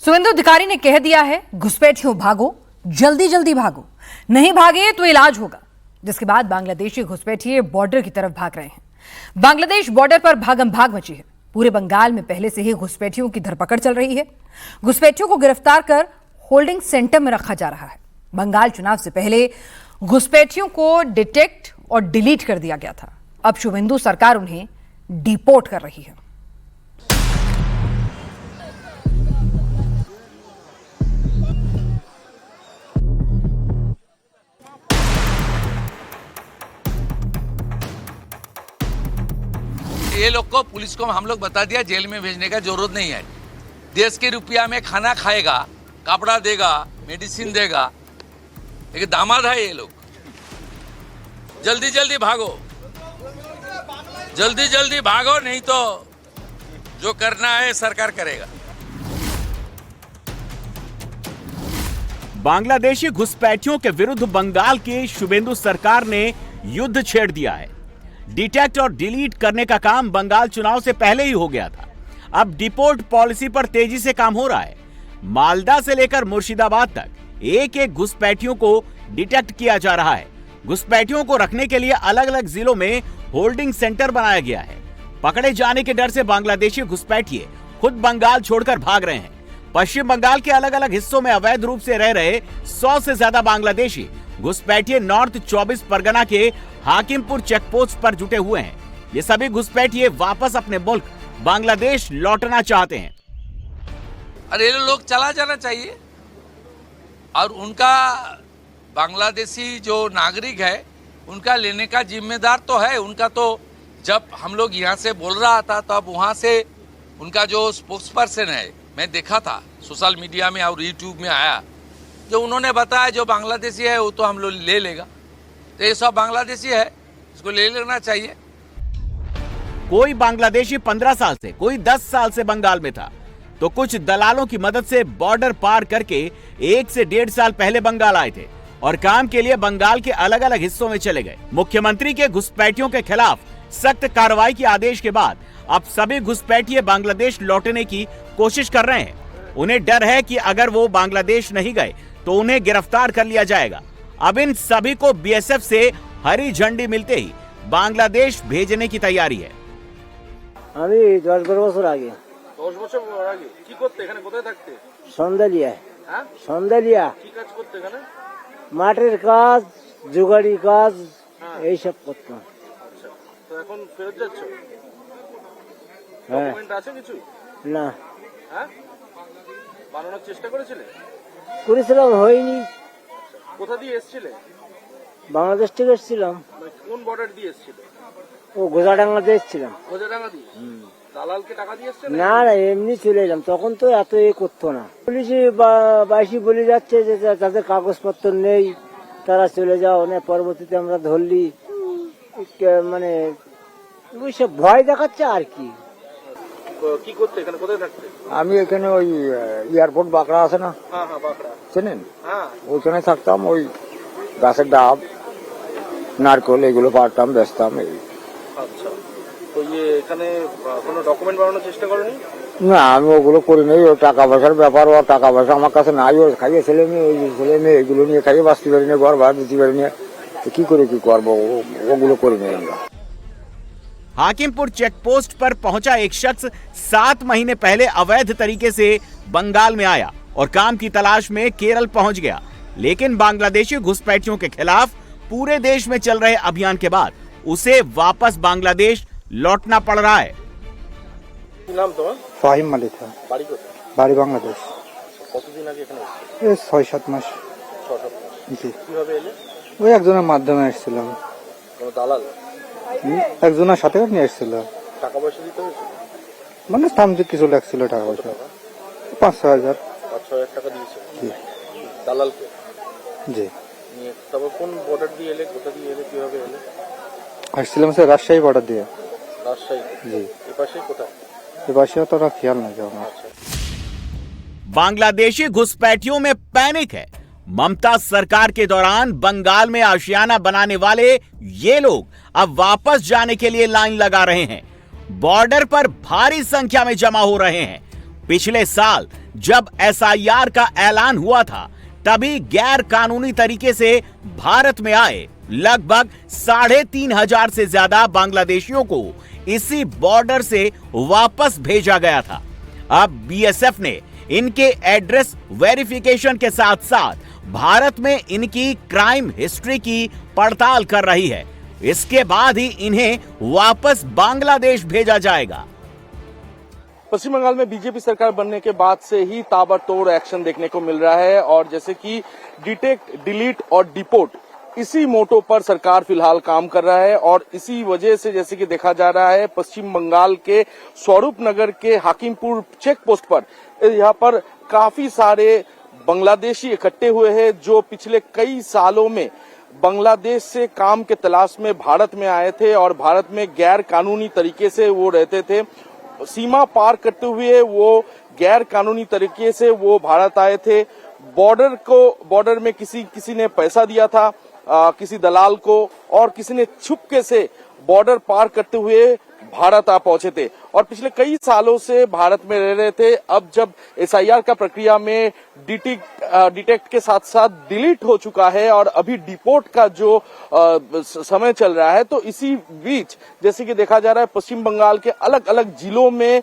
सुवेंदु अधिकारी ने कह दिया है, घुसपैठियों भागो, जल्दी जल्दी भागो, नहीं भागे तो इलाज होगा। जिसके बाद बांग्लादेशी घुसपैठिए बॉर्डर की तरफ भाग रहे हैं। बांग्लादेश बॉर्डर पर भागम भाग मची है। पूरे बंगाल में पहले से ही घुसपैठियों की धरपकड़ चल रही है। घुसपैठियों को गिरफ्तार कर होल्डिंग सेंटर में रखा जा रहा है। बंगाल चुनाव से पहले घुसपैठियों को डिटेक्ट और डिलीट कर दिया गया था। अब शुभेंदु सरकार उन्हें डिपोर्ट कर रही है। ये लोग को पुलिस को हम लोग बता दिया, जेल में भेजने का जरूरत नहीं है। देश के रुपया में खाना खाएगा, कपड़ा देगा, मेडिसिन देगा। एक दामाद है ये लोग। जल्दी जल्दी भागो, जल्दी जल्दी भागो, नहीं तो जो करना है सरकार करेगा। बांग्लादेशी घुसपैठियों के विरुद्ध बंगाल की शुभेंदु सरकार ने युद्ध छेड़ दिया है। डिटेक्ट और डिलीट करने का काम बंगाल चुनाव से पहले ही हो गया था। अब डिपोर्ट पॉलिसी पर तेजी से काम हो रहा है। मालदा से लेकर मुर्शिदाबाद तक एक एक घुसपैठियों को डिटेक्ट किया जा रहा है। घुसपैठियों को रखने के लिए अलग अलग जिलों में होल्डिंग सेंटर बनाया गया है। पकड़े जाने के डर से बांग्लादेशी घुसपैठिए खुद बंगाल छोड़कर भाग रहे हैं। पश्चिम बंगाल के अलग अलग हिस्सों में अवैध रूप से रह रहे 100 से ज्यादा बांग्लादेशी घुसपैठिए नॉर्थ 24 परगना के हाकिमपुर चेकपोस्ट पर जुटे हुए हैं। ये सभी घुसपैठिए वापस अपने मुल्क बांग्लादेश लौटना चाहते हैं। अरे ये लोग चला जाना चाहिए, और उनका बांग्लादेशी जो नागरिक है उनका लेने का जिम्मेदार तो है उनका। तो जब हम लोग यहाँ से बोल रहा था तब वहाँ से उनका जो स्पोक्स पर्सन है, मैं देखा था सोशल मीडिया में और यूट्यूब में आया, जो उन्होंने बताया जो बांग्लादेशी है वो तो हम लोग ले लेगा। तो ये सब बांग्लादेशी है, इसको ले लेना चाहिए। कोई बांग्लादेशी 15 साल से, कोई 10 साल से बंगाल में था, तो कुछ दलालों की मदद से बॉर्डर पार करके 1 से 1.5 साल पहले बंगाल आए थे और काम के लिए बंगाल के अलग अलग हिस्सों में चले गए। मुख्यमंत्री के घुसपैठियों के खिलाफ सख्त कार्रवाई के आदेश के बाद अब सभी घुसपैठिए बांग्लादेश लौटने की कोशिश कर रहे हैं। उन्हें डर है कि अगर वो बांग्लादेश नहीं गए तो उन्हें गिरफ्तार कर लिया जाएगा। अब इन सभी को बीएसएफ से हरी झंडी मिलते ही बांग्लादेश भेजने की तैयारी है। আমি 10-12 বছর আগে 10 বছর আগে কি করতে এখানে কোথায় থাকতে? সন্দেলিয়া। হ্যাঁ সন্দেলিয়া কি কাজ করতে এখানে? মাঠের কাজ, জোগাড়ি কাজ, এই সব করতাম। আচ্ছা, তো এখন ফেরত যাচ্ছ? হ্যাঁ। ডকুমেন্ট আছে কিছু? না, হ্যাঁ, বানানোর চেষ্টা করেছিলে? করেছিলাম, হয়নি। কোথা দিয়ে এসেছিলে? বাংলাদেশ থেকে এসেছিলাম। মানে কোন বর্ডার দিয়ে এসেছিলে? ও গোজাডাঙ্গাতে এসেছিলাম। গোজাডাঙ্গা দিয়ে? দালালকে টাকা দিয়ে এসেছিলে? না না, এমনি চলে এলাম। তখন তো এত করতো না। পুলিশে বাইশি বলে যাচ্ছে যে তাদের কাগজপত্র নেই, তারা চলে যাও। না, পরবর্তীতে আমরা ধরলি, মানে সব ভয় দেখাচ্ছে আর কি। কি করতে এখানে কোথায় থাকতে? আমি এখানে ওই এয়ারপোর্ট বাঁকড়া আছে না, হ্যাঁ হ্যাঁ, বাঁকড়া চেনেন? হ্যাঁ। ওইখানে থাকতাম। ওই গাছের ডাব, নারকেল এগুলো পারতাম, বেচতাম। আচ্ছা, তো এখানে কোনো ডকুমেন্ট বানানোর চেষ্টা করনি? না, আমি ওগুলো করি নাই। ও টাকা পয়সার ব্যাপার, ও টাকা পয়সা আমার কাছে নাই। ও খাইয়ে ছেলে মেয়ে, ওই ছেলে মেয়ে এগুলো নিয়ে খাইয়ে বাঁচতে পারি না, ঘর ভাড়া দিতে পারি না। কি করে কি করবো, ওগুলো করি নাই আমরা। हाकिमपुर चेकपोस्ट पर पहुंचा एक शख्स 7 महीने पहले अवैध तरीके से बंगाल में आया और काम की तलाश में केरल पहुंच गया। लेकिन बांग्लादेशी घुसपैठियों के खिलाफ पूरे देश में चल रहे अभियान के बाद उसे वापस बांग्लादेश लौटना पड़ रहा है। নাম তোমার? ফাহিম মালিক। বাড়ি কোথায়? বাড়ি বাংলাদেশ। কতদিন আগে এখানে এসেছিলে? এই 6-7 মাস। 6-7 মাস। জি। কিভাবে এলে? ওই একজনের মাধ্যমে এসেছিলাম। কোনো দালাল? একজনের সাথে নিয়ে এসেছিল। টাকা পয়সা দিতে হয়েছে? মানে তামজিক কিছু লাগছিল টাকা পয়সা। 5-6 হাজার। 5-6 হাজার টাকা দিয়েছে? জি। দালালকে? জি। নিয়ে তারপর কোন বর্ডার দিয়ে এলে, কোথা দিয়ে এলে, কিভাবে এলে? আসছিলাম স্যার রাজশাহী বর্ডার দিয়ে। রাজশাহী? জি। এ পাশে কোথায়? এ পাশে তো না খেয়াল নাই আমার। बांग्लादेशी घुसपैठियों में पैनिक है। ममता सरकार के दौरान बंगाल में आशियाना बनाने वाले ये लोग अब वापस जाने के लिए लाइन लगा रहे हैं। बॉर्डर पर भारी संख्या में जमा हो रहे हैं। पिछले साल जब एसआईआर का ऐलान हुआ था तभी गैर कानूनी तरीके से भारत में आए लगभग 3,500 से ज्यादा बांग्लादेशियों को इसी बॉर्डर से वापस भेजा गया था। अब बीएसएफ ने इनके एड्रेस वेरिफिकेशन के साथ साथ भारत में इनकी क्राइम हिस्ट्री की पड़ताल कर रही है। इसके बाद ही इन्हें वापस बांग्लादेश भेजा जाएगा। पश्चिम बंगाल में बीजेपी सरकार बनने के बाद से ही ताबड़तोड़ एक्शन देखने को मिल रहा है और जैसे कि डिटेक्ट, डिलीट और डिपोर्ट, इसी मोटो पर सरकार फिलहाल काम कर रहा है और इसी वजह से जैसे कि देखा जा रहा है पश्चिम बंगाल के स्वरूप नगर के हाकिमपुर चेक पोस्ट पर यहाँ पर काफी सारे बांग्लादेशी इकट्ठे हुए हैं जो पिछले कई सालों में बांग्लादेश से काम के तलाश में भारत में आए थे और भारत में गैर कानूनी तरीके से वो रहते थे। सीमा पार करते हुए वो गैर कानूनी तरीके से वो भारत आए थे। बॉर्डर में किसी ने पैसा दिया था, किसी दलाल को, और किसी ने छुपके से बॉर्डर पार करते हुए भारत आ पहुंचे थे और पिछले कई सालों से भारत में रह रहे थे। अब जब एसआईआर का प्रक्रिया में डिटेक्ट के साथ साथ डिलीट हो चुका है और अभी डिपोर्ट का जो समय चल रहा है, तो इसी बीच जैसे कि देखा जा रहा है पश्चिम बंगाल के अलग अलग जिलों में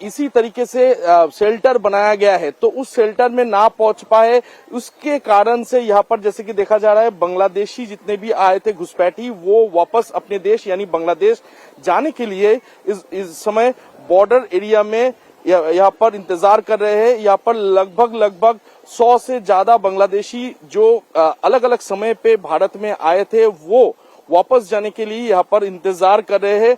इसी तरीके से शेल्टर बनाया गया है, तो उस शेल्टर में ना पहुंच पाए, उसके कारण से यहाँ पर जैसे कि देखा जा रहा है बांग्लादेशी जितने भी आए थे घुसपैठी वो वापस अपने देश यानी बांग्लादेश जाने के लिए इस समय बॉर्डर एरिया में यहाँ पर इंतजार कर रहे हैं। यहाँ पर लगभग 100 से ज्यादा बांग्लादेशी जो अलग अलग समय पे भारत में आए थे वो वापस जाने के लिए यहाँ पर इंतजार कर रहे हैं।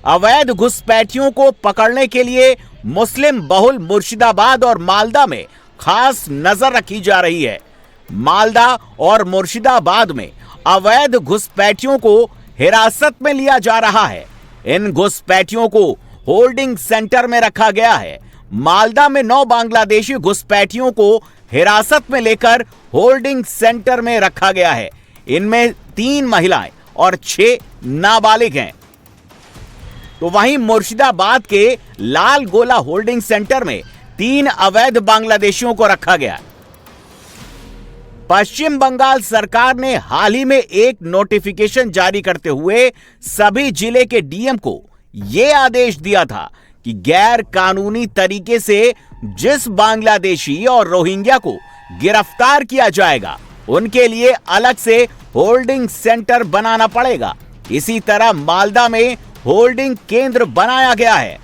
अवैध घुसपैठियों को पकड़ने के लिए मुस्लिम बहुल मुर्शिदाबाद और मालदा में खास नजर रखी जा रही है। मालदा और मुर्शिदाबाद में अवैध घुसपैठियों को हिरासत में लिया जा रहा है। इन घुसपैठियों को होल्डिंग सेंटर में रखा गया है। मालदा में 9 बांग्लादेशी घुसपैठियों को हिरासत में लेकर होल्डिंग सेंटर में रखा गया है। इनमें 3 महिलाएं और 6 नाबालिग हैं। तो वहीं मुर्शिदाबाद के लाल गोला होल्डिंग सेंटर में 3 अवैध बांग्लादेशियों को रखा गया। पश्चिम बंगाल सरकार ने हाल ही में एक नोटिफिकेशन जारी करते हुए सभी जिले के डीएम को यह आदेश दिया था कि गैर कानूनी तरीके से जिस बांग्लादेशी और रोहिंग्या को गिरफ्तार किया जाएगा उनके लिए अलग से होल्डिंग सेंटर बनाना पड़ेगा। इसी तरह मालदा में होल्डिंग केंद्र बनाया गया है।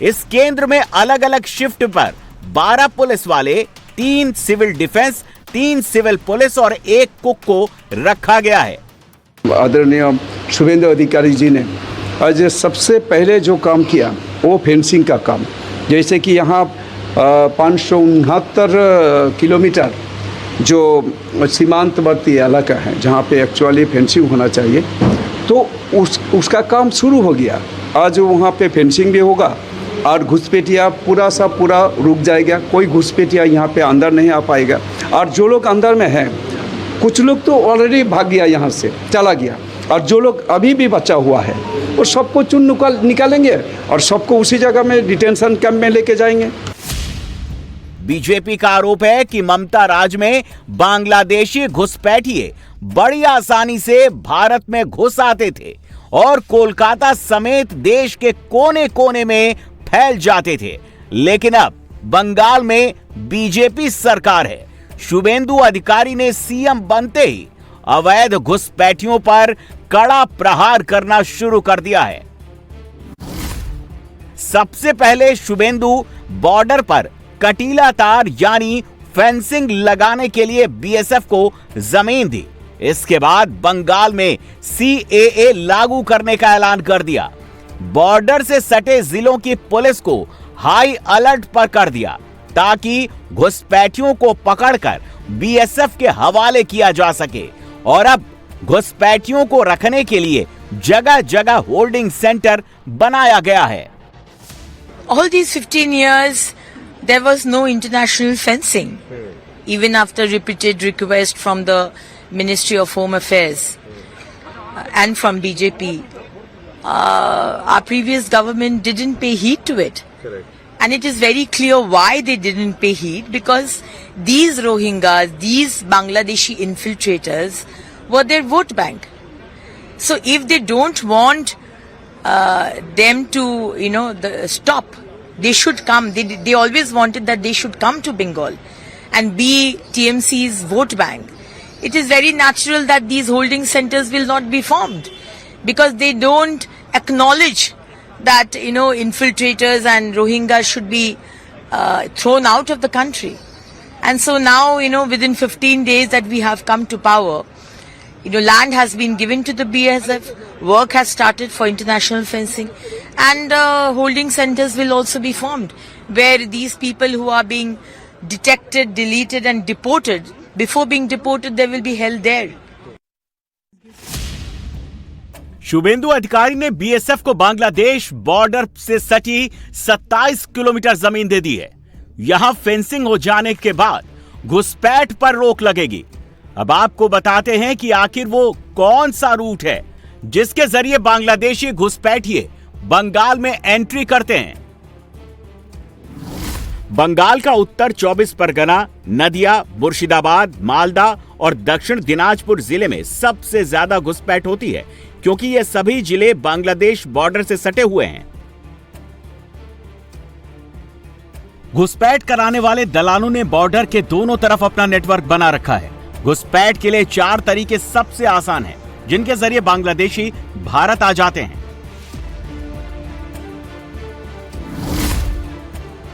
इस केंद्र में अलग अलग शिफ्ट पर 12 पुलिस वाले, 3 सिविल डिफेंस, 3 सिविल पुलिस और 1 कुक को रखा गया है। आदरणीय शुभेंदु अधिकारी जी ने आज सबसे पहले जो काम किया वो फेंसिंग का काम, जैसे कि यहाँ 569 किलोमीटर जो सीमांतवर्ती इलाका है जहाँ पे एक्चुअली फेंसिंग होना चाहिए, तो उसका काम शुरू हो गया। आज वहाँ पे फेंसिंग भी होगा और घुसपैठिया पूरा रुक जाएगा। कोई घुसपैठिया यहाँ पे अंदर नहीं आ पाएगा। और जो लोग अंदर में हैं, कुछ लोग तो ऑलरेडी भाग गया, यहाँ से चला गया, और जो लोग अभी भी बचा हुआ है वो सबको निकालेंगे और सबको उसी जगह में डिटेंशन कैंप में लेके जाएंगे। बीजेपी का आरोप है कि ममता राज में बांग्लादेशी घुसपैठिए बड़ी आसानी से भारत में घुस आते थे और कोलकाता समेत देश के कोने कोने में फैल जाते थे। लेकिन अब बंगाल में बीजेपी सरकार है। शुभेंदु अधिकारी ने सीएम बनते ही अवैध घुसपैठियों पर कड़ा प्रहार करना शुरू कर दिया है। सबसे पहले शुभेंदु बॉर्डर पर कटीला तार यानी फेंसिंग लगाने के लिए बीएसएफ को जमीन दी। इसके बाद बंगाल में सीएए लागू करने का ऐलान कर दिया। बॉर्डर से सटे जिलों की पुलिस को हाई अलर्ट पर कर दिया ताकि घुसपैठियों को पकड़कर बीएसएफ के हवाले किया जा सके। और अब घुसपैठियों को रखने के लिए जगह जगह होल्डिंग सेंटर बनाया गया है। All these 15 years, there was no international fencing, even after repeated request from the Ministry of Home Affairs and from BJP. Our previous government didn't pay heed to it. Correct. And it is very clear why they didn't pay heed, because these Rohingyas, these Bangladeshi infiltrators were their vote bank. So if they don't want them to, stop, they should come. They always wanted that they should come to Bengal and be TMC's vote bank. It is very natural that these holding centers will not be formed, because they don't acknowledge that, infiltrators and Rohingyas should be thrown out of the country. And so now, within 15 days that we have come to power, land has been given to the BSF, work has started for international fencing, and holding centers will also be formed, where these people who are being detected, deleted and deported, before being deported, they will be held there. Suvendu अधिकारी ने BSF को Bangladesh border से सटी 27 kilometre जमीन दे दी है। यहां fencing हो जाने के बाद घुसपैठ पर रोक लगेगी। अब आपको बताते हैं कि आखिर वो कौन सा रूट है जिसके जरिए बांग्लादेशी घुसपैठिए बंगाल में एंट्री करते हैं। बंगाल का उत्तर 24 परगना, नदिया, मुर्शिदाबाद, मालदा और दक्षिण दिनाजपुर जिले में सबसे ज्यादा घुसपैठ होती है, क्योंकि ये सभी जिले बांग्लादेश बॉर्डर से सटे हुए हैं। घुसपैठ कराने वाले दलालों ने बॉर्डर के दोनों तरफ अपना नेटवर्क बना रखा है। घुसपैठ के लिए 4 तरीके सबसे आसान हैं, जिनके जरिए बांग्लादेशी भारत आ जाते हैं।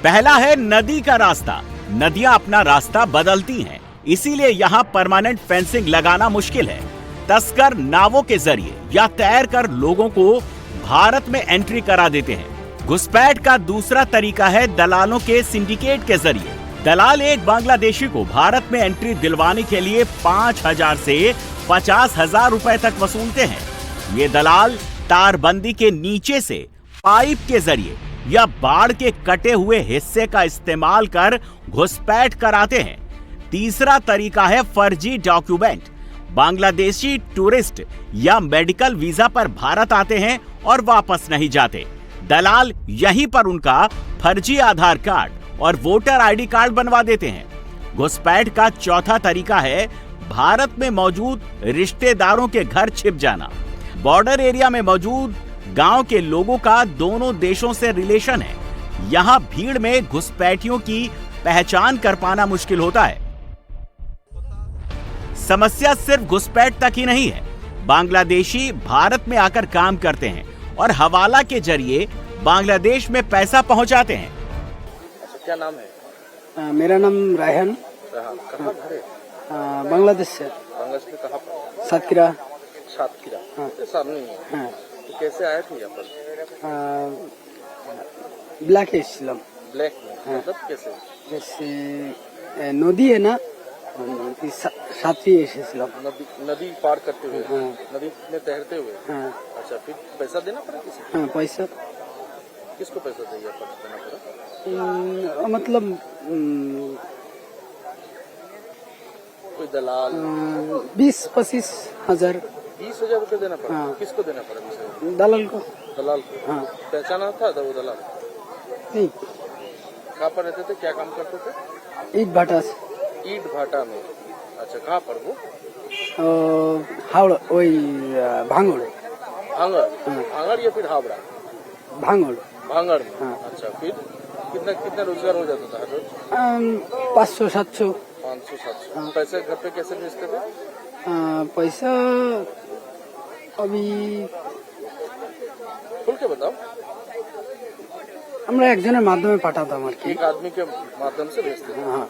पहला है नदी का रास्ता। नदियां अपना रास्ता बदलती हैं, इसीलिए यहां परमानेंट फेंसिंग लगाना मुश्किल है। तस्कर नावों के जरिए या तैरकर लोगों को भारत में एंट्री करा देते हैं। घुसपैठ का दूसरा तरीका है दलालों के सिंडिकेट के जरिए। दलाल एक बांग्लादेशी को भारत में एंट्री दिलवाने के लिए 5,000 से 50,000 रुपए तक वसूलते हैं। ये दलाल तारबंदी के नीचे से पाइप के जरिए या बाढ़ के कटे हुए हिस्से का इस्तेमाल कर घुसपैठ कराते हैं। तीसरा तरीका है फर्जी डॉक्यूमेंट। बांग्लादेशी टूरिस्ट या मेडिकल वीजा पर भारत आते हैं और वापस नहीं जाते। दलाल यहीं पर उनका फर्जी आधार कार्ड और वोटर आईडी कार्ड बनवा देते हैं। घुसपैठ का चौथा तरीका है भारत में मौजूद रिश्तेदारों के घर छिप जाना। बॉर्डर एरिया में मौजूद गांव के लोगों का दोनों देशों से रिलेशन है। यहां भीड़ में घुसपैठियों की पहचान कर पाना मुश्किल होता है। समस्या सिर्फ घुसपैठ तक ही नहीं है। बांग्लादेशी भारत में आकर काम करते हैं और हवाला के जरिए बांग्लादेश में पैसा पहुंचाते हैं। क्या नाम है? मेरा नाम रायहान, कहाँ घर है? बांग्लादेश से। बांग्लादेश में कहाँ पर? सातक्षीरा। सातक्षीरा तो सामने ही है। हाँ। तो कैसे आए थे यहाँ पर? ब्लैक एसलम। ब्लैक में मतलब कैसे? जैसे नदी है ना, साथी एसलम। नदी पार करते हुए? हाँ। नदी में तैरते हुए? हाँ। अच्छा, फिर पैसा देना पड़ा किसी को? हाँ, पैसा। किसको पैसा देना पड़ा? मतलब कोई दलाल? 20-25 हजार। 20,000 रुपए देना पड़ा? हाँ। किसको देना पड़ा? 20,000 दलाल को। दलाल को? हाँ। पहचाना था वो दलाल? नहीं। कहाँ पर रहते थे, क्या काम करते थे? ईट भाटा से। ईट भाटा में। अच्छा, कहाँ पर वो? हावड़ा, वही भांगड़। भांगड़? हाँ। भांगड़ या फिर हावड़ा? भांगड़। भांगड़ में? हाँ। अच्छा, फिर कितना रोजगार हो जाता था हर रोज? 500-700। 500-700। हाँ। पैसे घर पे कैसे भेजते थे? पैसा अभी खुल के बताओ। আমরা একজনের মাধ্যমে পাঠাতাম আর কি। एक आदमी के माध्यम से भेजते थे। हाँ।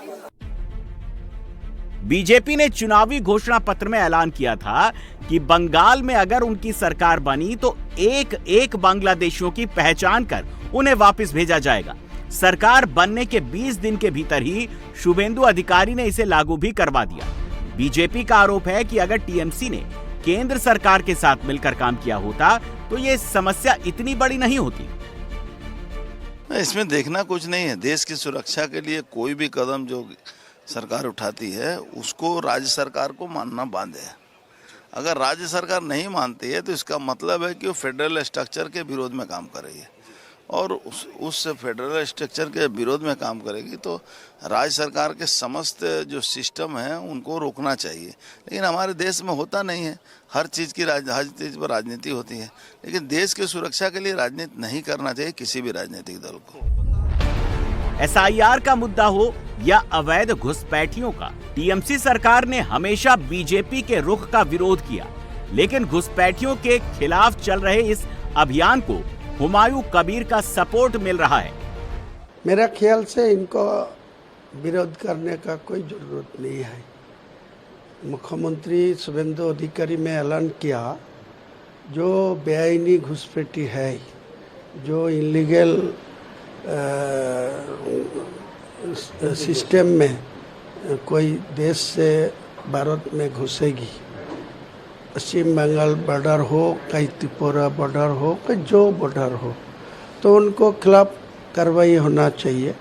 बीजेपी ने चुनावी घोषणा पत्र में ऐलान किया था कि बंगाल में अगर उनकी सरकार बनी तो एक एक बांग्लादेशियों की पहचान कर उन्हें वापस भेजा जाएगा। सरकार बनने के 20 दिन के भीतर ही शुभेंदु अधिकारी ने इसे लागू भी करवा दिया। बीजेपी का आरोप है कि अगर टीएमसी ने केंद्र सरकार के साथ मिलकर काम किया होता तो ये समस्या इतनी बड़ी नहीं होती। इसमें देखना कुछ नहीं है। देश की सुरक्षा के लिए कोई भी कदम जो सरकार उठाती है उसको राज्य सरकार को मानना बांध है। अगर राज्य सरकार नहीं मानती है तो इसका मतलब है कि वो फेडरल स्ट्रक्चर के विरोध में काम कर रही है और उस फेडरल स्ट्रक्चर के विरोध में काम करेगी तो राज्य सरकार के समस्त जो सिस्टम है उनको रोकना चाहिए। लेकिन हमारे देश में होता नहीं है, हर चीज़ पर राजनीति होती है, लेकिन देश की सुरक्षा के लिए राजनीति नहीं करना चाहिए किसी भी राजनीतिक दल को। एसआईआर का मुद्दा हो या अवैध घुसपैठियों का, टीएमसी सरकार ने हमेशा बीजेपी के रुख का विरोध किया, लेकिन घुसपैठियों के खिलाफ चल रहे इस अभियान को हुमायूं कबीर का सपोर्ट मिल रहा है। मेरा ख्याल से इनको विरोध करने का कोई जरूरत नहीं है। मुख्यमंत्री शुभेंदु अधिकारी ने ऐलान किया, जो बेआईनी घुसपैठी है, जो इलीगल सिस्टम में कोई देश से भारत में घुसेगी, पश्चिम बंगाल बॉर्डर हो, कहीं त्रिपुरा बॉर्डर हो, कहीं जो बॉर्डर हो, तो उनको खिलाफ कार्रवाई होना चाहिए।